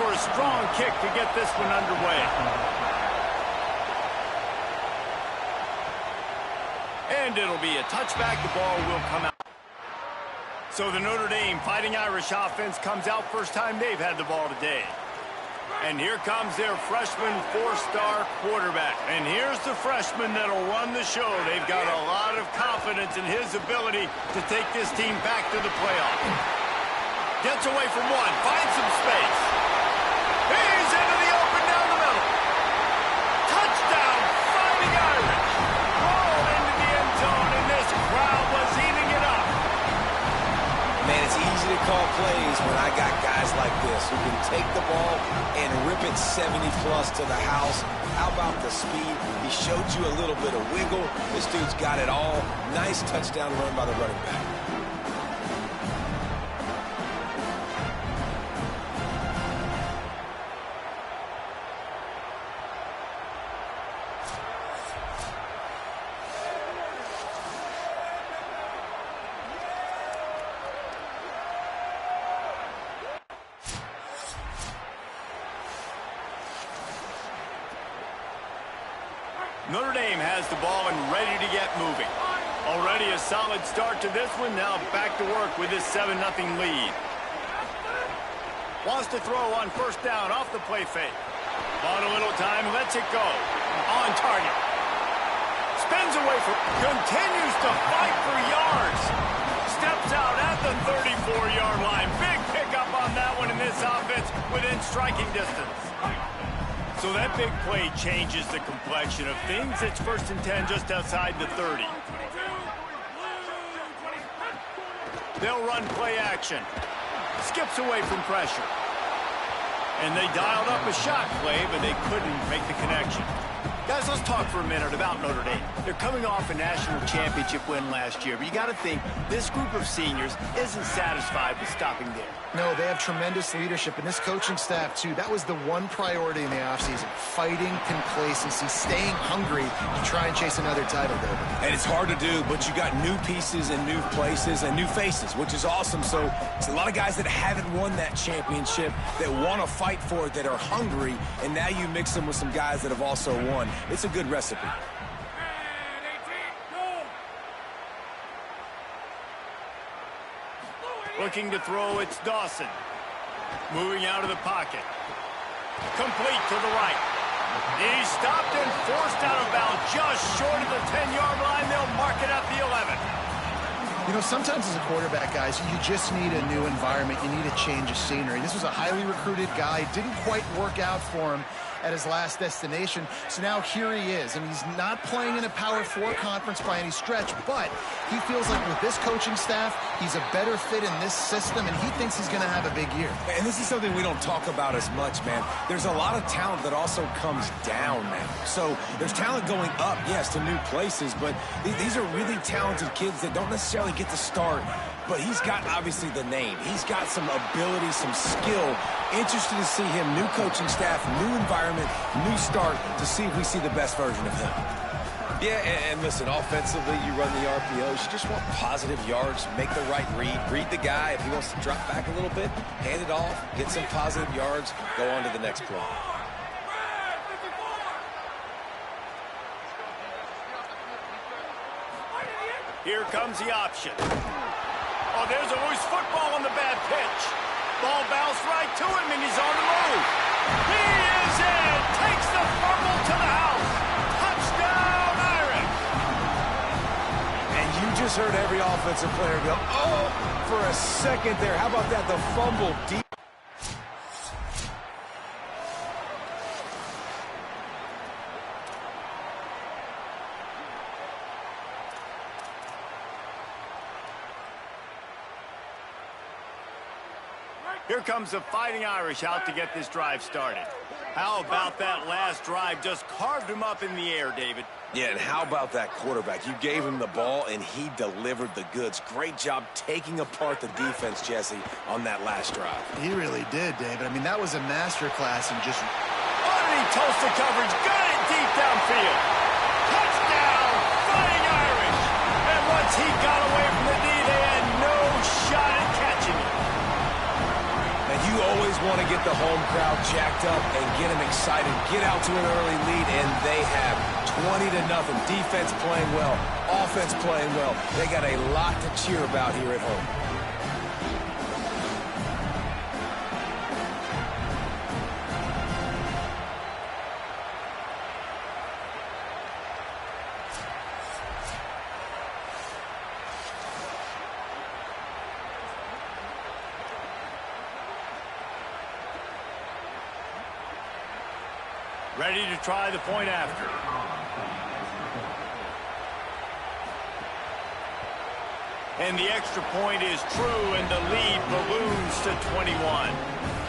for a strong kick to get this one underway. And it'll be a touchback. The ball will come out. So the Notre Dame Fighting Irish offense comes out first time they've had the ball today. And here comes their freshman four-star quarterback. And here's the freshman that'll run the show. They've got a lot of confidence in his ability to take this team back to the playoff. Gets away from one, finds some space. He's into the open down the middle. Touchdown, Fighting Irish. Rolled into the end zone, and this crowd was eating it up. Man, it's easy to call plays when I got guys like this who can take the ball and rip it 70-plus to the house. How about the speed? He showed you a little bit of wiggle. This dude's got it all. Nice touchdown run by the running back. Notre Dame has the ball and ready to get moving. Already a solid start to this one. Now back to work with this 7-0 lead. Wants to throw on first down off the play fake. Bought a little time, lets it go. On target. Spins away from, continues to fight for yards. Steps out at the 34-yard line. Big pickup on that one in this offense within striking distance. So that big play changes the complexion of things. It's 1st and 10 just outside the 30. They'll run play action. Skips away from pressure. And they dialed up a shot play, but they couldn't make the connection. Guys, let's talk for a minute about Notre Dame. They're coming off a national championship win last year, but you got to think this group of seniors isn't satisfied with stopping there. No, they have tremendous leadership, and this coaching staff, too. That was the one priority in the offseason, fighting complacency, staying hungry to try and chase another title, David. And it's hard to do, but you got new pieces and new places and new faces, which is awesome. So it's a lot of guys that haven't won that championship that want to fight for it, that are hungry, and now you mix them with some guys that have also won. It's a good recipe. Looking to throw, it's Dawson. Moving out of the pocket. Complete to the right. He's stopped and forced out of bounds just short of the 10-yard line. They'll mark it at the 11. You know, sometimes as a quarterback, guys, you just need a new environment. You need a change of scenery. This was a highly recruited guy. Didn't quite work out for him at his last destination. So now here he is, and he's not playing in a Power 4 conference by any stretch, but he feels like with this coaching staff, he's a better fit in this system, and he thinks he's going to have a big year. And this is something we don't talk about as much, man. There's a lot of talent that also comes down now. So there's talent going up, yes, to new places, but these are really talented kids that don't necessarily get to start. But he's got, obviously, the name. He's got some ability, some skill. Interested to see him, new coaching staff, new environment, new start, to see if we see the best version of him. Yeah, and listen, offensively, you run the RPOs. You just want positive yards, make the right read the guy. If he wants to drop back a little bit, hand it off, get some positive yards, go on to the next play. Here comes the option. Oh, there's a loose football on the bad pitch. Ball bounced right to him, and he's on the move. He is in. Takes the fumble to the house. Touchdown, Irish. And you just heard every offensive player go, oh, for a second there. How about that? The fumble deep. Here comes the Fighting Irish out to get this drive started. How about that last drive? Just carved him up in the air, David. Yeah, and how about that quarterback? You gave him the ball, and he delivered the goods. Great job taking apart the defense, Jesse, on that last drive. He really did, David. I mean, that was a masterclass in just... Underneath toasted coverage, got it deep downfield. Touchdown, Fighting Irish. And once he got away from the knee, they had no shot at catching it. You always want to get the home crowd jacked up and get them excited, get out to an early lead, and they have 20-0. Defense playing well, offense playing well. They got a lot to cheer about here at home. Ready to try the point after. And the extra point is true, and the lead balloons to 21.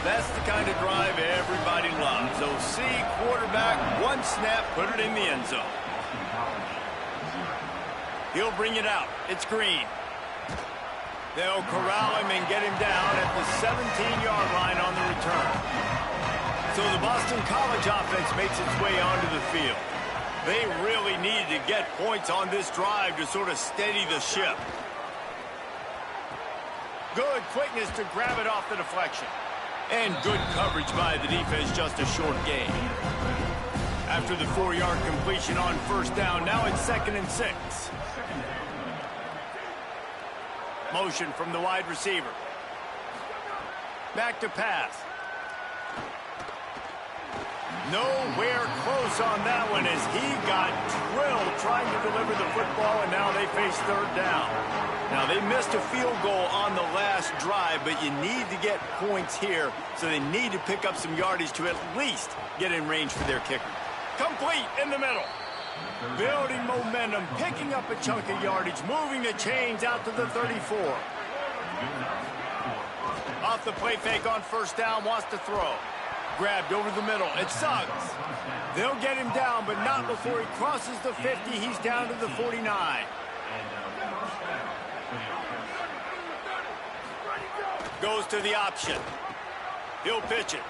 That's the kind of drive everybody loves. OC quarterback, one snap, put it in the end zone. He'll bring it out. It's Green. They'll corral him and get him down at the 17-yard line on the return. So the Boston College offense makes its way onto the field. They really need to get points on this drive to sort of steady the ship. Good quickness to grab it off the deflection. And good coverage by the defense, just a short gain. After the 4-yard completion on first down, now it's 2nd and 6. Motion from the wide receiver. Back to pass. Nowhere close on that one as he got drilled trying to deliver the football, and now they face third down. Now, they missed a field goal on the last drive, but you need to get points here, so they need to pick up some yardage to at least get in range for their kicker. Complete in the middle. Building momentum, picking up a chunk of yardage, moving the chains out to the 34. Off the play fake on first down, wants to throw. Grabbed over the middle. It's Suggs. They'll get him down, but not before he crosses the 50. He's down to the 49. Goes to the option. He'll pitch it.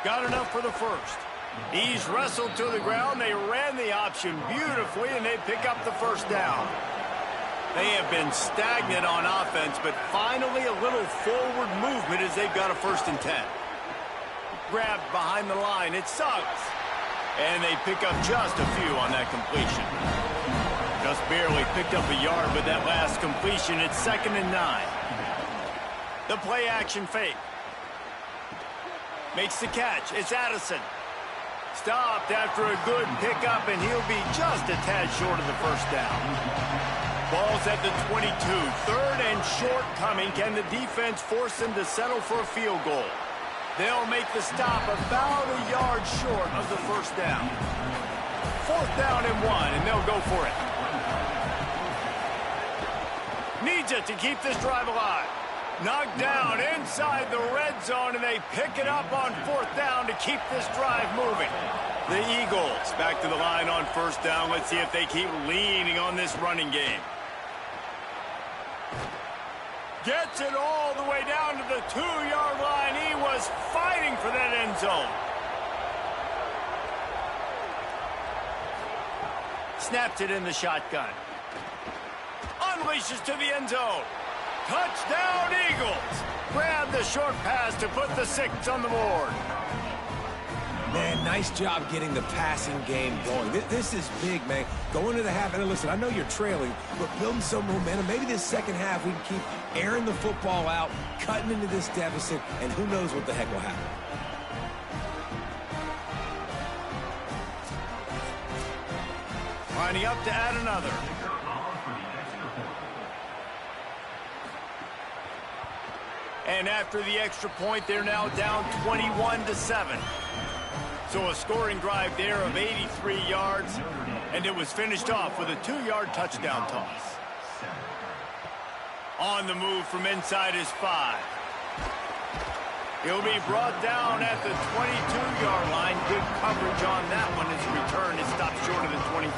Got enough for the first. He's wrestled to the ground. They ran the option beautifully, and they pick up the first down. They have been stagnant on offense, but finally a little forward movement as they've got a 1st and 10. Grabbed behind the line. It's Suggs. And they pick up just a few on that completion. Just barely picked up a yard with that last completion. It's 2nd and 9. The play action fake. Makes the catch. It's Addison. Stopped after a good pickup, and he'll be just a tad short of the first down. Ball's at the 22. 3rd and short coming. Can the defense force them to settle for a field goal? They'll make the stop about a yard short of the first down. 4th down and 1, and they'll go for it. Needs it to keep this drive alive. Knocked down inside the red zone, and they pick it up on 4th down to keep this drive moving. The Eagles back to the line on first down. Let's see if they keep leaning on this running game. Gets it all the way down to the 2-yard line. He was fighting for that end zone. Snaps it in the shotgun. Unleashes to the end zone. Touchdown, Eagles. Grab the short pass to put the 6 on the board. Man, nice job getting the passing game going. This is big, man. Going to the half, and listen, I know you're trailing, but building some momentum. Maybe this second half we can keep airing the football out, cutting into this deficit, and who knows what the heck will happen. Lining up to add another. And after the extra point, they're now down 21-7. So a scoring drive there of 83 yards, and it was finished off with a 2-yard touchdown toss. On the move from inside his 5. He'll be brought down at the 22-yard line. Good coverage on that one as the return is stopped short of the 25.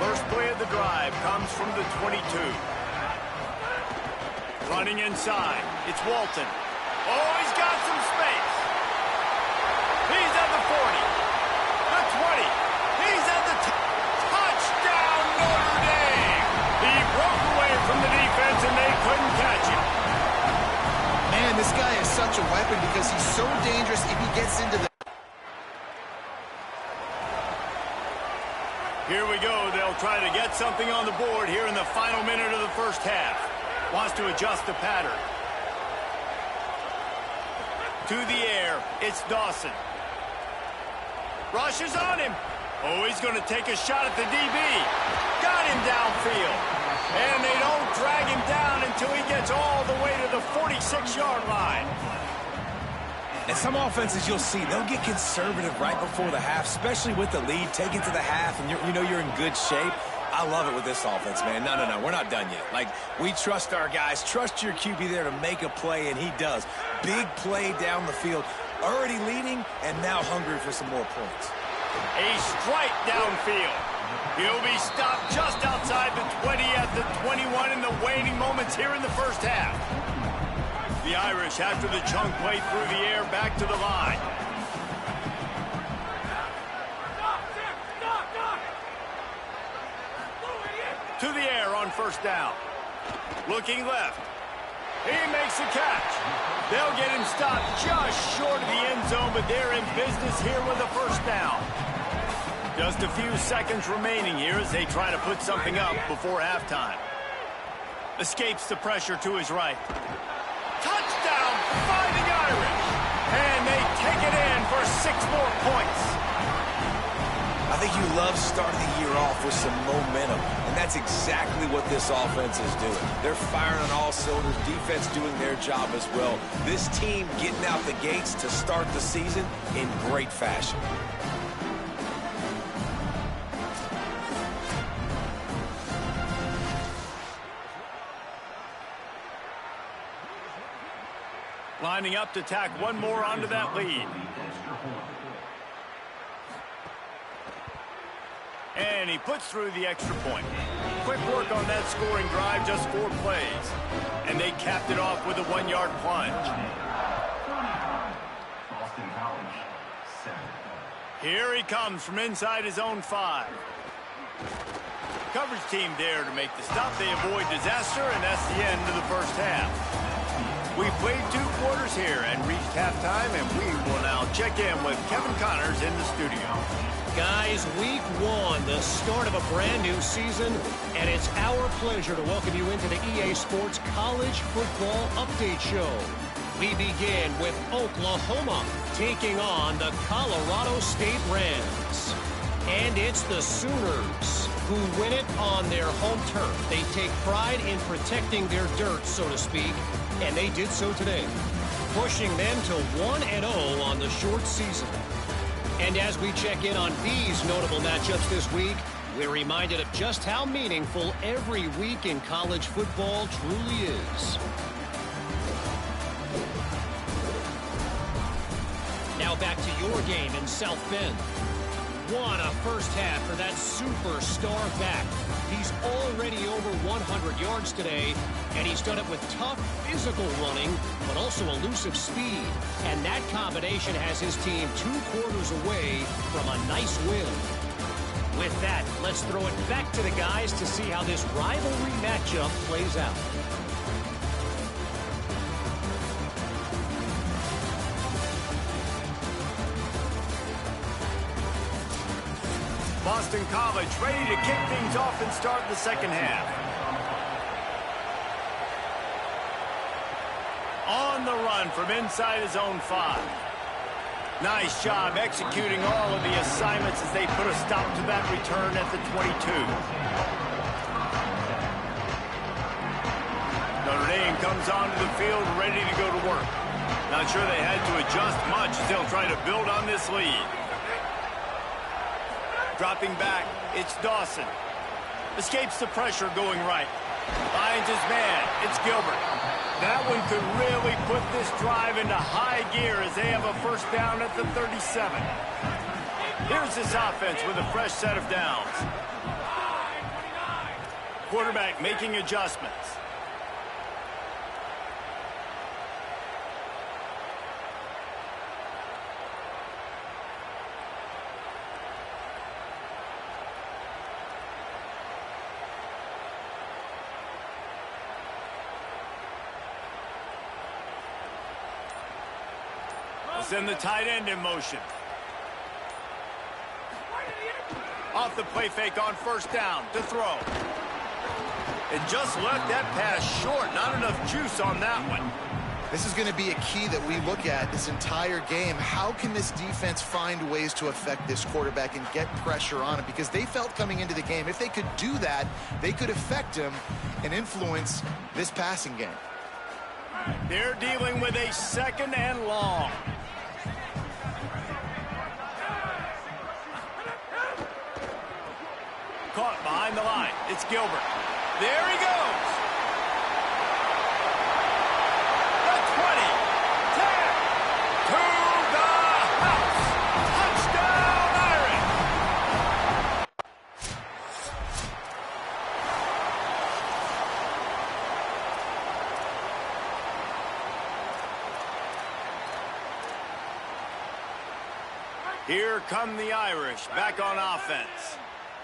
First play of the drive comes from the 22. Running inside, it's Walton. Oh, he's got some space. He's at the 40, the 20. He's at the touchdown, Notre Dame. He broke away from the defense, and they couldn't catch him. Man, this guy such a weapon because he's so dangerous if he gets into the... Here we go. They'll try to get something on the board here in the final minute of the first half. Wants to adjust the pattern. To the air, it's Dawson. Rushes on him. Oh, he's going to take a shot at the DB. Got him downfield. And they don't drag him down until he gets all the way to the 46-yard line. And some offenses you'll see, they'll get conservative right before the half, especially with the lead. Take it to the half, and you know you're in good shape. I love it with this offense, man. No, we're not done yet. Like, we trust our guys. Trust your QB there to make a play, and he does. Big play down the field. Already leading, and now hungry for some more points. A strike downfield. He'll be stopped just outside the 20 at the 21 in the waning moments here in the first half. The Irish, after the chunk play through the air, back to the line. To the air on first down. Looking left. He makes a catch. They'll get him stopped just short of the end zone, but they're in business here with a first down. Just a few seconds remaining here as they try to put something up before halftime. Escapes the pressure to his right. Touchdown, Fighting Irish. And they take it in for 6 more points. I think you love starting the year off with some momentum, and that's exactly what this offense is doing. They're firing on all cylinders, defense doing their job as well. This team getting out the gates to start the season in great fashion. Lining up to tack one more onto that lead. And he puts through the extra point. Quick work on that scoring drive, just 4 plays. And they capped it off with a 1-yard plunge. Here he comes from inside his own 5. Coverage team there to make the stop. They avoid disaster, and that's the end of the first half. We played 2 quarters here and reached halftime, and we will now check in with Kevin Connors in the studio. Guys, week 1, the start of a brand new season, and it's our pleasure to welcome you into the EA Sports College Football Update Show. We begin with Oklahoma taking on the Colorado State Rams. And it's the Sooners who win it on their home turf. They take pride in protecting their dirt, so to speak, and they did so today, pushing them to 1-0 on the short season. And as we check in on these notable matchups this week, we're reminded of just how meaningful every week in college football truly is. Now back to your game in South Bend. What a first half for that superstar back. He's already over 100 yards today, and he's done it with tough physical running, but also elusive speed. And that combination has his team 2 quarters away from a nice win. With that, let's throw it back to the guys to see how this rivalry matchup plays out. Boston College ready to kick things off and start the second half. On the run from inside his own 5. Nice job executing all of the assignments as they put a stop to that return at the 22. Notre Dame comes onto the field ready to go to work. Not sure they had to adjust much as they'll try to build on this lead. Dropping back, it's Dawson. Escapes the pressure going right. Finds his man, it's Gilbert. That one could really put this drive into high gear as they have a first down at the 37. Here's this offense with a fresh set of downs. Quarterback making adjustments. send the tight end in motion. Off the play fake on first down to throw. And just left that pass short. Not enough juice on that one. This is going to be a key that we look at this entire game. How can this defense find ways to affect this quarterback and get pressure on him? Because they felt coming into the game, if they could do that, they could affect him and influence this passing game. They're dealing with a 2nd and long. Caught behind the line. It's Gilbert. There he goes. The 20, 10, to the house. Touchdown, Irish. Here come the Irish back on offense.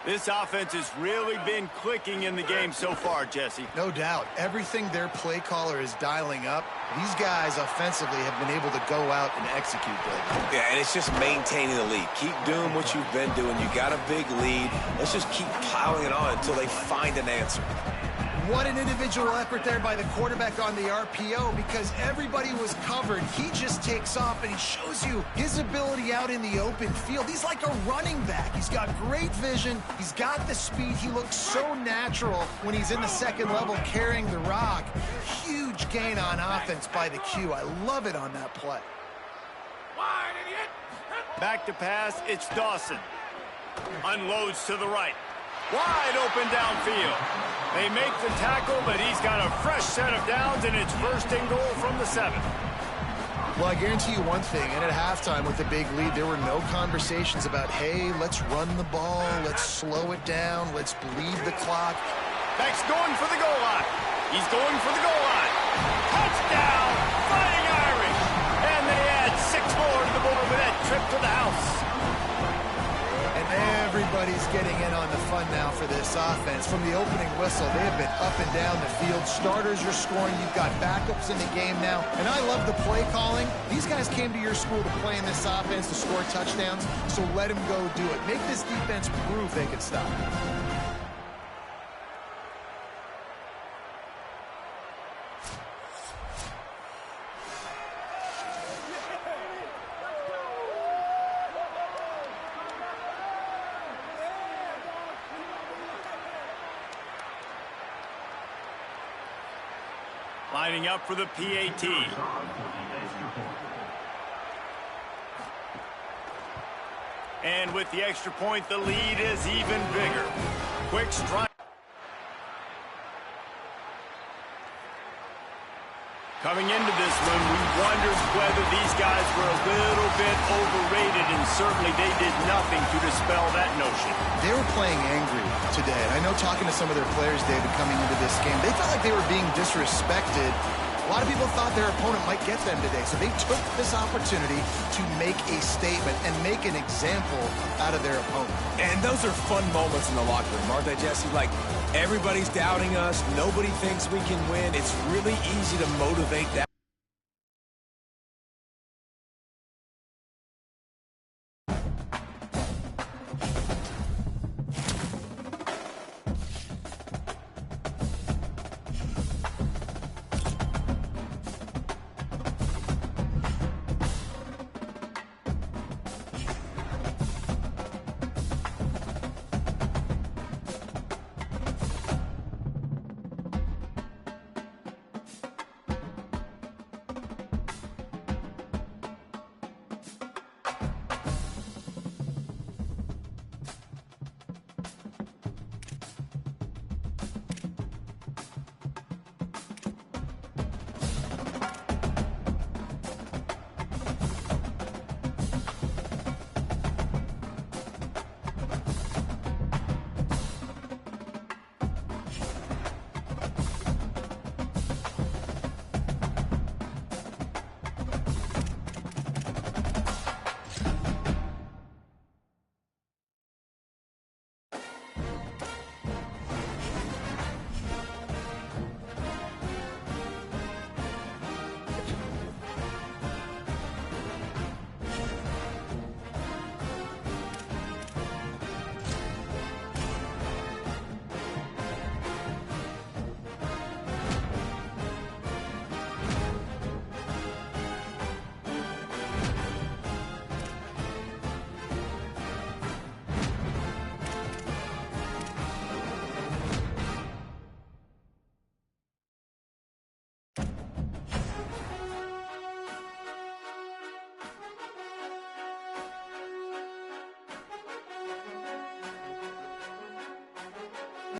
This offense has really been clicking in the game so far, Jesse. No doubt. Everything their play caller is dialing up, these guys offensively have been able to go out and execute, David. Yeah, and it's just maintaining the lead. Keep doing what you've been doing. You got a big lead. Let's just keep piling it on until they find an answer. What an individual effort there by the quarterback on the RPO, because everybody was covered. He just takes off, and he shows you his ability out in the open field. He's like a running back. He's got great vision. He's got the speed. He looks so natural when he's in the second level carrying the rock. Huge gain on offense by the Q. I love it on that play. Back to pass, it's Dawson. Unloads to the right. Wide open downfield. They make the tackle, but he's got a fresh set of downs, and it's 1st and goal from the 7. Well, I guarantee you one thing, and at halftime with the big lead, there were no conversations about, hey, let's run the ball, let's slow it down, let's bleed the clock. Beck's going for the goal line. He's going for the goal line. Touchdown, Fighting Irish. And they add 6 more to the board with that trip to the house. Everybody's getting in on the fun now for this offense. From the opening whistle, they have been up and down the field. Starters are scoring. You've got backups in the game now. And I love the play calling. These guys came to your school to play in this offense to score touchdowns, so let them go do it. Make this defense prove they can stop it. Lining up for the PAT. And with the extra point, the lead is even bigger. Quick strike. Coming into this one, we wondered whether these guys were a little bit overrated, and certainly they did nothing to dispel that notion. They were playing angry today. I know talking to some of their players, David, coming into this game, they felt like they were being disrespected. A lot of people thought their opponent might get them today, so they took this opportunity to make a statement and make an example out of their opponent. And those are fun moments in the locker room, aren't they, Jesse? Like, everybody's doubting us. Nobody thinks we can win. It's really easy to motivate that.